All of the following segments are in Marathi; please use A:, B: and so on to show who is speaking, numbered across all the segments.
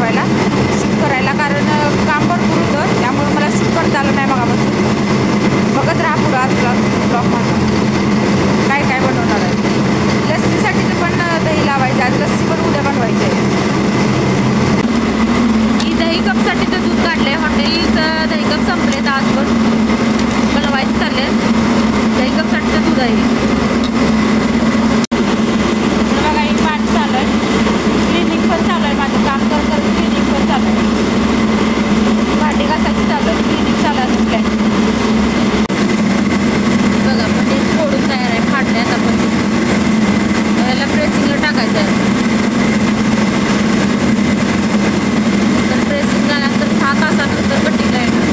A: बनवायला शूट करायला, कारण काम भरपूर होतं त्यामुळे मला शूट करता आलं नाही मगापासून. बघत राहा पुढं आज ब्लॉग माझा काय काय बनवणार आहे. लस्सीसाठी पण दही लावायचं, आज लस्सी पण उद्या बनवायची आहे. ही दही कपसाठी तर दूध काढले, हॉटेलचं दही कप संपले तर आज पण बनवायचं चालले. दही कपसाठी तर दूध आहे. बघा एक पाणी चालू आहे, क्लिनिंग पण चालू आहे, माझं काम करत क्लिनिंग पण चालू आहे. भांडी घासायची चालू आहे, क्लिनिंग चालू आहे प्लॅन. बघा पनीर फोडून तयार आहे, फाडण्यात आपण याला प्रेसिंगला टाकायचं आहे. तर प्रेसिंग झाल्यानंतर 6 तासानंतर कटिंगला येणार.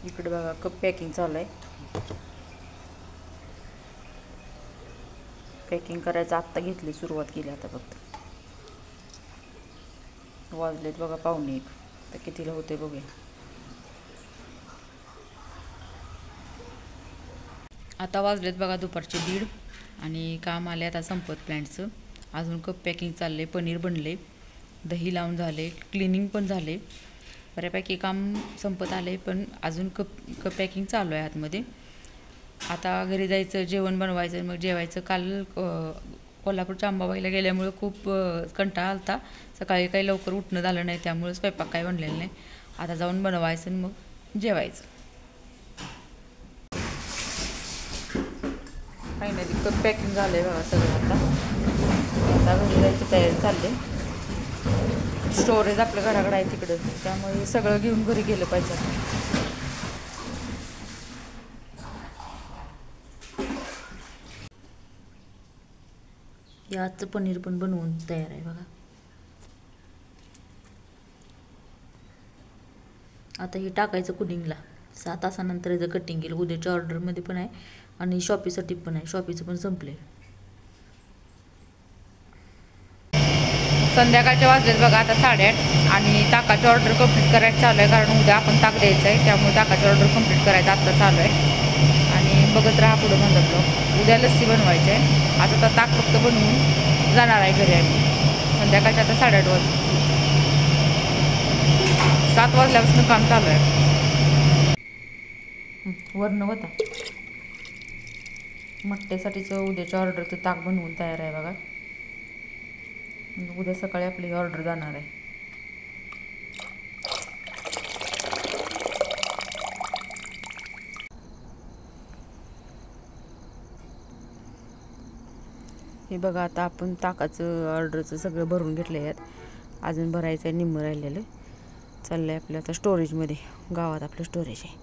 A: इकडे बघा कप पॅकिंग चालू आहे. पॅकिंग करायचं आत्ता घेतली, सुरुवात केली आता फक्त. वाजलेत बघा 1:45. तर कितीला होते बघूया. आता वाजलेत बघा दुपारचे 1:30 आणि काम आले आता संपत प्लॅन्टचं. अजून कप पॅकिंग चालले, पनीर बनले, दही लावून झाले, क्लिनिंग पण झाले, बऱ्यापैकी काम संपत आले. पण अजून कप पॅकिंग चालू आहे आतमध्ये. आता घरी जायचं, जेवण बनवायचं, मग जेवायचं. काल कोल्हापूरच्या अंबाबाईला गेल्यामुळे खूप कंटाळा आलता. सकाळी काही लवकर उठणं झालं नाही, त्यामुळे स्वयंपाक काही बनलेलं नाही. आता जाऊन बनवायचं आणि मग जेवायचं. फायनली कप पॅकिंग झालं आहे बघा सगळं. आता घरी जायची तयारी चालली. स्टोरेज आपल्या घराकडे आहे तिकडं, त्यामुळे सगळं घेऊन घरी गेलं पाहिजे. याचं पनीर पण बनवून तयार आहे बघा. आता हे टाकायचं कुकिंगला. 6 तासानंतर याचं कटिंग केलं. उद्याच्या ऑर्डरमध्ये पण आहे आणि शॉपीसाठी पण आहे. शॉपीचं पण संपले. संध्याकाळच्या वाजलेत बघा आता 8:30 आणि ताकाची ऑर्डर कंप्लीट करायचं चालू आहे, कारण उद्या आपण ताक द्यायचं आहे. त्यामुळे ताकाची ऑर्डर कंप्लीट करायचं आत्ता चालू आहे. आणि बघत राहा पुढं माझा ब्लॉग. उद्या लस्सी बनवायची आहे. आता तर ताक फक्त बनवून जाणार आहे घरी आहे. संध्याकाळच्या आता 8:30 वाजले. 7 वाजल्यापासून काम चालू आहे. वर्ण होता मट्ट्यासाठीचं उद्याच्या ऑर्डरचं ताक बनवून तयार आहे बघा. उद्या सकाळी आपली ऑर्डर जाणार आहे. हे बघा आता आपण ताकाचं ऑर्डरचं सगळं भरून घेतलं आहे. अजून भरायचं आहे, निम्मं राहिलेलं. चाललं आहे आपलं आता स्टोरेजमध्ये. गावात आपलं स्टोरेज आहे.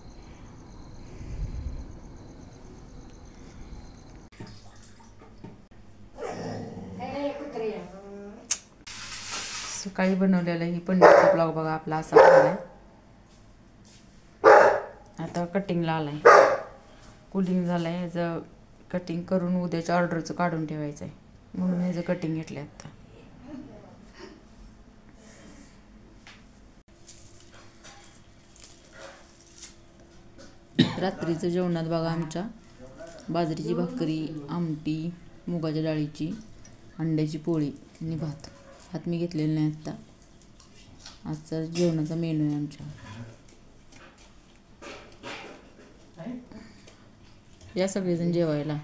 A: सकाळी बनवलेलं ही पनीरचा ब्लॉग बघा आपला असा आहे. आता कटिंगला आलाय, कूलिंग झालं आहे. ह्याचं कटिंग करून उद्याच्या ऑर्डरचं काढून ठेवायचं आहे, म्हणून ह्याचं कटिंग घेतलं आहे आता. रात्रीचं जेवणात बघा आमच्या बाजरीची भाकरी, आमटी, मुगाच्या डाळीची, अंड्याची पोळी आणि भात. भात मी घेतलेलं नाही आत्ता. आजचा जेवणाचा मेनू आहे आमच्या. या सगळेजण जेवायला.